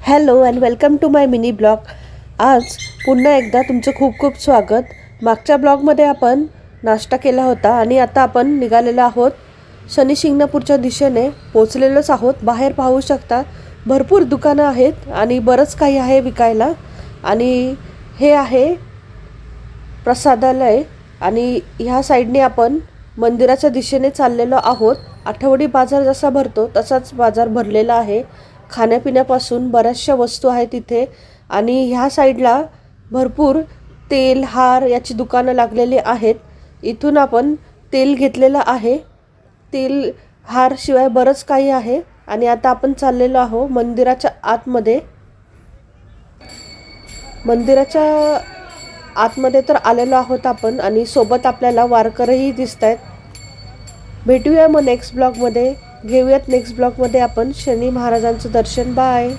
Hello and welcome to my mini blog. आज पुन्हा एकदा तुमचं खूप खूप स्वागत. मागच्या ब्लॉगमध्ये आपण नाश्ता केला होता आणि आता आपण निघालेलो आहोत शनी शिंगणापूरच्या दिशेने पोचलेलोच आहोत. बाहेर पाहू शकता भरपूर दुकानं आहेत आणि बरंच काही आहे विकायला. आणि हे आहे प्रसादालय आणि ह्या साईडने आपण मंदिराच्या दिशेने चाललेलो आहोत. आठवडी बाजार जसा भरतो तसाच बाजार भरलेला आहे. खाण्यापिण्यापासून बऱ्याचशा वस्तू आहेत इथे आणि ह्या साईडला भरपूर तेल हार याची दुकानं लागलेली आहेत. इथून आपण तेल घेतलेलं आहे. तेल हार शिवाय बरंच काही आहे आणि आता आपण चाललेलो आहोत मंदिराच्या आतमध्ये. मंदिराच्या आतमध्ये तर आलेलो आहोत आपण आणि सोबत आपल्याला वारकरीही दिसत आहेत. भेटूया मग नेक्स्ट ब्लॉगमध्ये. घेऊयात नेक्स्ट ब्लॉगमध्ये आपण शनी महाराजांचं दर्शन. बाय.